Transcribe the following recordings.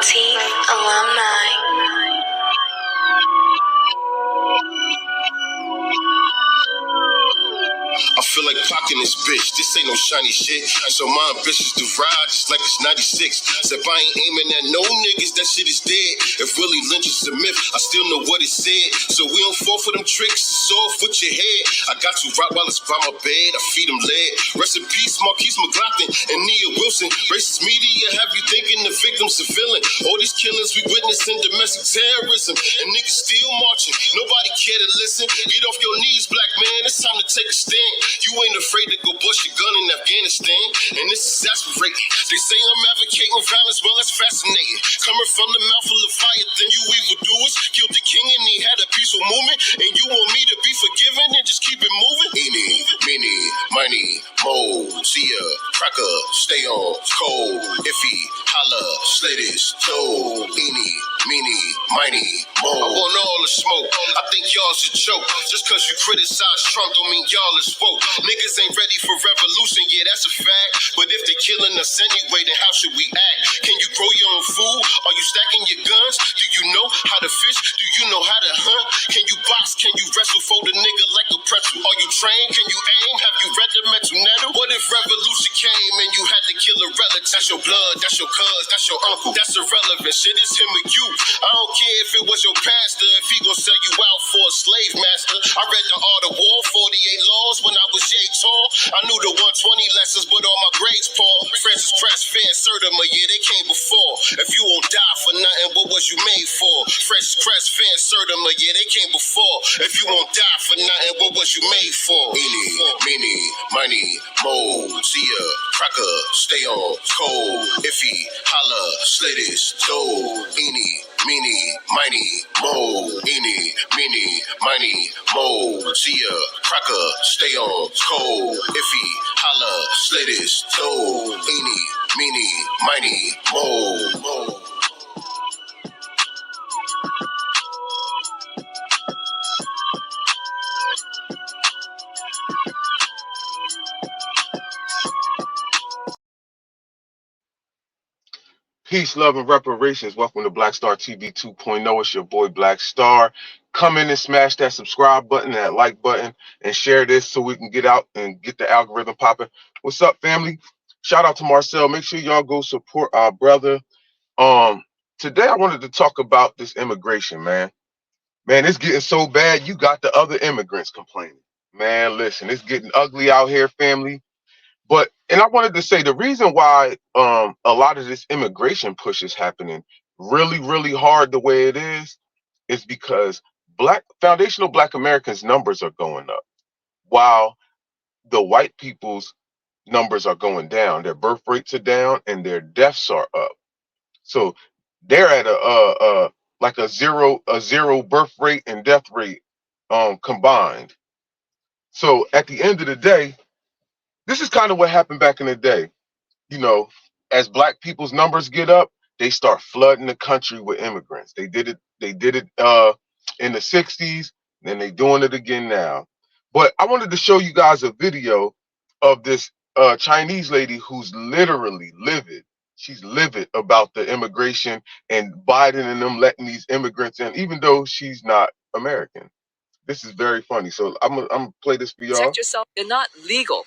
Royalty alumni. I feel like pocking this bitch. This ain't no shiny shit. So my ambitions to ride just like it's 96. Said I ain't aiming at no niggas, that shit is dead. If Willie Lynch is a myth, I still know what it said. So we don't fall for them tricks, it's off with your head. I got two Rottweilers by my bed, I feed them lead. Rest in peace, Marquise McLaughlin and Nia Wilson. Racist media have you thinking the victims are villain. All these killings we witnessing domestic terrorism. And niggas still marching, nobody care to listen. Get off your knees, black man, it's time to take a stand. You ain't afraid to go bust your gun in Afghanistan, and this is exasperating. They say I'm advocating violence, well, that's fascinating. Coming from the mouth of Leviathan, you evildoers killed the king and he had a peaceful movement, and you want me to be forgiven and just keep it moving? Eeny, meeny, miny, mo, see ya, cracker, stay on, cold, iffy, holla, slit his toe. Eeny, meeny, miny, mo. I want all the smoke. I think y'all's a joke. Just cause you criticize Trump don't mean y'all is woke. Niggas ain't ready for revolution, yeah, that's a fact. But if they killing us anyway, then how should we act? Can you grow your own food? Are you stacking your guns? Do you know how to fish? Do you know how to hunt? Can you box? Can you wrestle? Fold a nigga like a pretzel? Are you trained? Can you aim? Have you read the mental nettle? What if revolution came and you had to kill a relative? That's your blood, that's your cuz, that's your uncle. That's irrelevant, shit, it's him or you. I don't care if it was your pastor, if he gon' sell you out for a slave master. I read the Art of War, 48 laws when I was yay tall. I knew the 120 lessons, but all my grades, Paul. Francis Crest, Van Sertima, yeah, they came before. If you won't die for nothing, what was you made for? Francis Crest, Van Sertima, yeah, they came before. If you won't die for nothing, what was you made for? Eeny, meeny, miny, mo, see ya, cracker, stay on, cold, iffy, holla, slit his toe. Eeny, meeny, miny, mo, eeny, meeny, miny, mo, see ya, cracker, stay on, cold, iffy, holla, slit his toe. Eeny, meeny, miny, mo. Peace, love, and reparations. Welcome to Black Star TV 2.0. It's your boy Black Star. Come in and smash that subscribe button, that like button, and share this so we can get out and get the algorithm popping. What's up, family? Shout out to Marcel. Make sure y'all go support our brother. Today I wanted to talk about this immigration, man. Man, it's getting so bad. You got the other immigrants complaining. Man, listen, it's getting ugly out here, family. And I wanted to say the reason why a lot of this immigration push is happening really, really hard the way it is because foundational Black Americans numbers are going up while the white people's numbers are going down. Their birth rates are down and their deaths are up. So they're at a zero birth rate and death rate combined. So at the end of the day, this is kind of what happened back in the day. You know, as Black people's numbers get up, they start flooding the country with immigrants. They did it in the 60s, and they doing it again now. But I wanted to show you guys a video of this Chinese lady who's literally livid. She's livid about the immigration and Biden and them letting these immigrants in, even though she's not American. This is very funny. So I'm gonna play this for y'all. Protect yourself. They're not legal.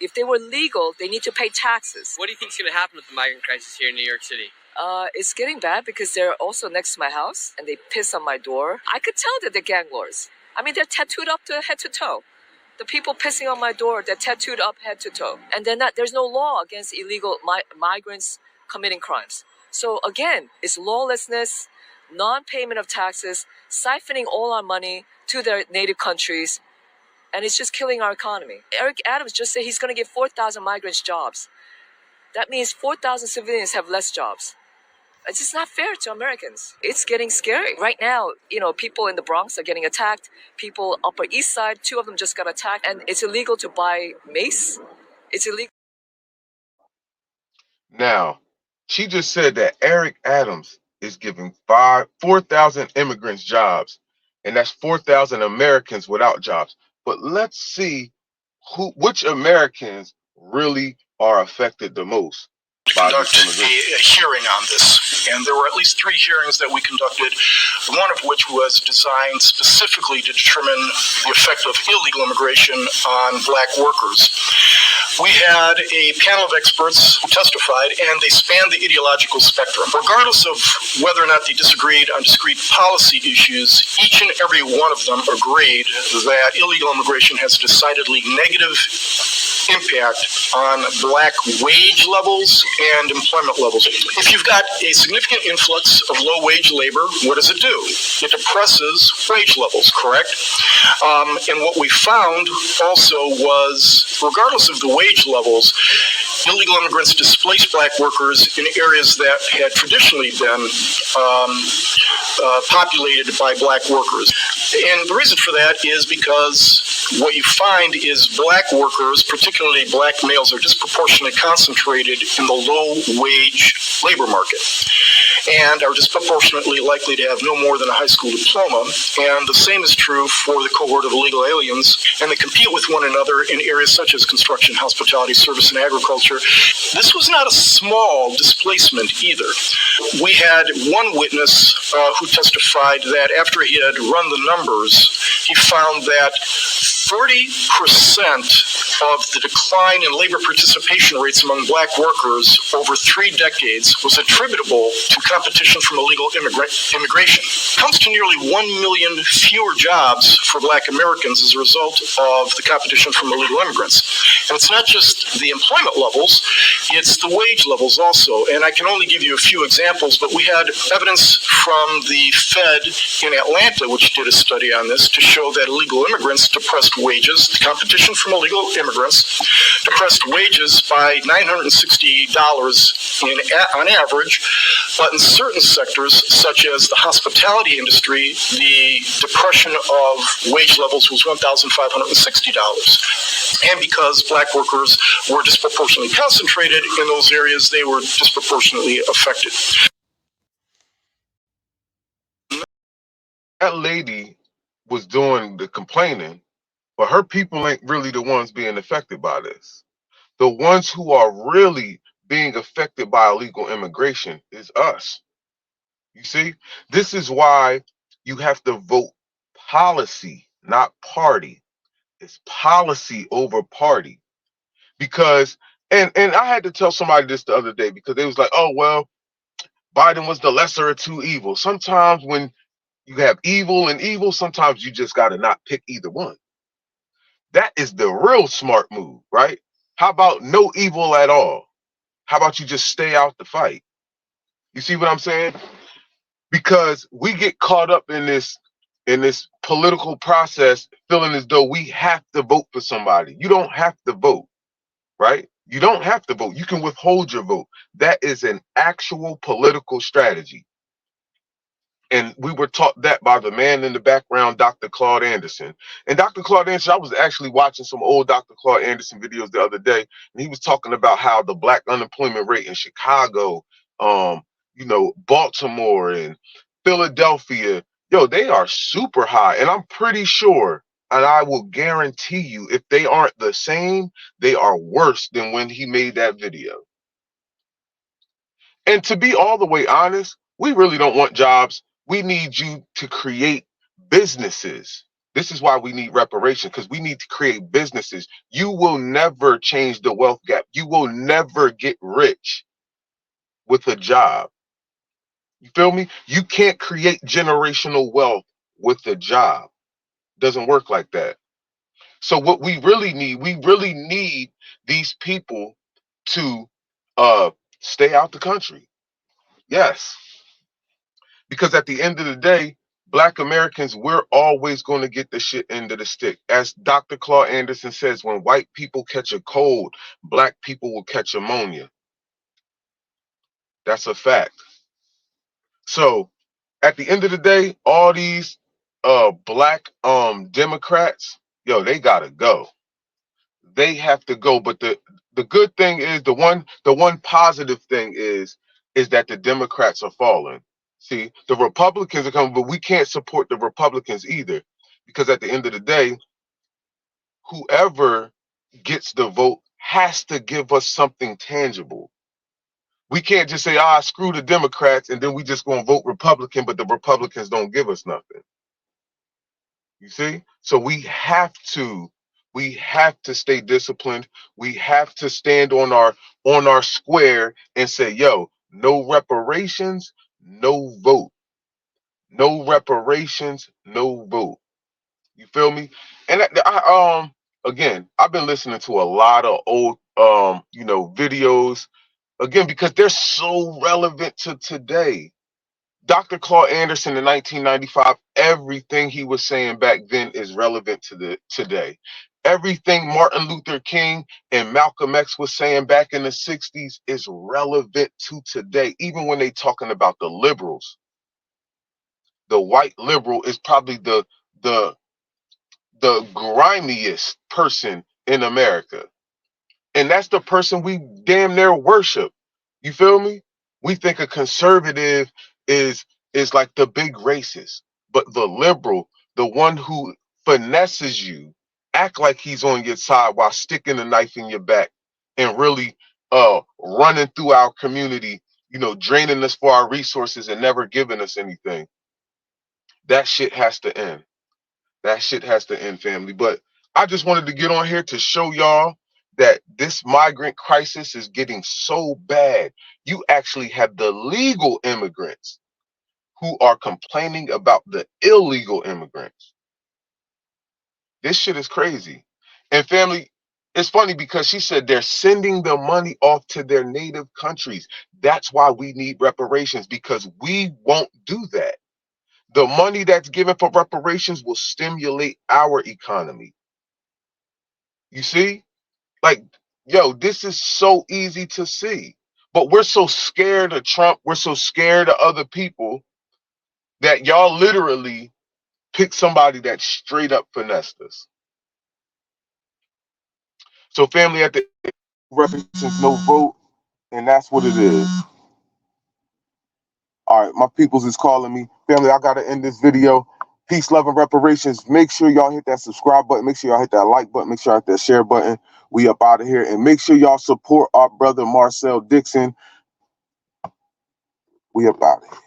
If they were legal, they need to pay taxes. What do you think is going to happen with the migrant crisis here in New York City? It's getting bad because they're also next to my house and they piss on my door. I could tell that they're gang lords. I mean, they're tattooed up to head to toe. The people pissing on my door, they're tattooed up head to toe. And there's no law against illegal migrants committing crimes. So again, it's lawlessness, non-payment of taxes, siphoning all our money to their native countries, and it's just killing our economy. Eric Adams just said he's going to give 4,000 migrants jobs. That means 4,000 civilians have less jobs. It's just not fair to Americans. It's getting scary. Right now, people in the Bronx are getting attacked. People Upper East Side, 2 of them just got attacked. And it's illegal to buy mace. It's illegal. Now, she just said that Eric Adams is giving 4,000 immigrants jobs, and that's 4,000 Americans without jobs. But let's see which Americans really are affected the most. by conduct this immigrant. a hearing on this. And there were at least 3 hearings that we conducted, one of which was designed specifically to determine the effect of illegal immigration on black workers. We had a panel of experts who testified, and they spanned the ideological spectrum. Regardless of whether or not they disagreed on discrete policy issues, each and every one of them agreed that illegal immigration has a decidedly negative impact on black wage levels and employment levels. If you've got a significant influx of low-wage labor, what does it do? It depresses wage levels, correct? And what we found also was, regardless of the wage levels, illegal immigrants displaced black workers in areas that had traditionally been populated by black workers. And the reason for that is because what you find is black workers, particularly black males, are disproportionately concentrated in the low-wage labor market and are disproportionately likely to have no more than a high school diploma. And the same is true for the cohort of illegal aliens, and they compete with one another in areas such as construction, hospitality, service, and agriculture. This was not a small displacement either. We had one witness who testified that after he had run the numbers, he found that 30% of the decline in labor participation rates among black workers over 3 decades was attributable to competition from illegal immigration. It comes to nearly 1 million fewer jobs for black Americans as a result of the competition from illegal immigrants. And it's not just the employment levels, it's the wage levels also. And I can only give you a few examples, but we had evidence from the Fed in Atlanta, which did a study on this, to show that illegal immigrants depressed wages. The competition from illegal immigrants depressed wages by $960 on average, but in certain sectors, such as the hospitality industry, the depression of wage levels was $1,560. And because black workers were disproportionately concentrated in those areas, they were disproportionately affected. That lady was doing the complaining, but her people ain't really the ones being affected by this. The ones who are really being affected by illegal immigration is us. You see, this is why you have to vote policy, not party. It's policy over party. Because, and I had to tell somebody this the other day because they was like, oh, well, Biden was the lesser of 2 evils. Sometimes when you have evil and evil, sometimes you just got to not pick either one. That is the real smart move, right? How about no evil at all? How about you just stay out the fight? You see what I'm saying? Because we get caught up in this political process feeling as though we have to vote for somebody. You don't have to vote, right? You don't have to vote. You can withhold your vote. That is an actual political strategy. And we were taught that by the man in the background, Dr. Claude Anderson. And Dr. Claude Anderson, I was actually watching some old Dr. Claude Anderson videos the other day, and he was talking about how the black unemployment rate in Chicago, Baltimore and Philadelphia, they are super high. And I'm pretty sure, and I will guarantee you, if they aren't the same, they are worse than when he made that video. And to be all the way honest, we really don't want jobs. We need you to create businesses. This is why we need reparations, because we need to create businesses. You will never change the wealth gap. You will never get rich with a job. You feel me? You can't create generational wealth with a job. Doesn't work like that. So what we really need these people to stay out the country. Yes. Because at the end of the day, black Americans, we're always going to get the shit end of the stick. As Dr. Claude Anderson says, when white people catch a cold, black people will catch pneumonia. That's a fact. So at the end of the day, all these black Democrats, they gotta go. They have to go. But the good thing is, the one positive thing is that the Democrats are falling. See, the Republicans are coming, but we can't support the Republicans either, because at the end of the day, whoever gets the vote has to give us something tangible. We can't just say, screw the Democrats, and then we just gonna vote Republican, but the Republicans don't give us nothing. You see? So we have to stay disciplined. We have to stand on our square and say, yo, no reparations, no vote. No reparations, no vote. You feel me? And again, I've been listening to a lot of old videos again because they're so relevant to today. Dr. Claude Anderson in 1995, everything he was saying back then is relevant to today. Everything Martin Luther King and Malcolm X was saying back in the 60s is relevant to today. Even when they talking about the liberals, the white liberal is probably the grimiest person in America. And that's the person we damn near worship. You feel me? We think a conservative is like the big racist, but the liberal, the one who finesses you, act like he's on your side while sticking a knife in your back and really running through our community, draining us for our resources and never giving us anything. That shit has to end. That shit has to end, family. But I just wanted to get on here to show y'all that this migrant crisis is getting so bad. You actually have the legal immigrants who are complaining about the illegal immigrants. This shit is crazy. And family, it's funny because she said they're sending the money off to their native countries. That's why we need reparations, because we won't do that. The money that's given for reparations will stimulate our economy. You see? Like, yo, this is so easy to see. But we're so scared of Trump. We're so scared of other people that y'all literally pick somebody that straight up finessed us. So family, at the reparations, no vote. And that's what it is. All right, my peoples is calling me. Family, I got to end this video. Peace, love, and reparations. Make sure y'all hit that subscribe button. Make sure y'all hit that like button. Make sure y'all hit that share button. We up out of here. And make sure y'all support our brother Marcel Dixon. We up out of here.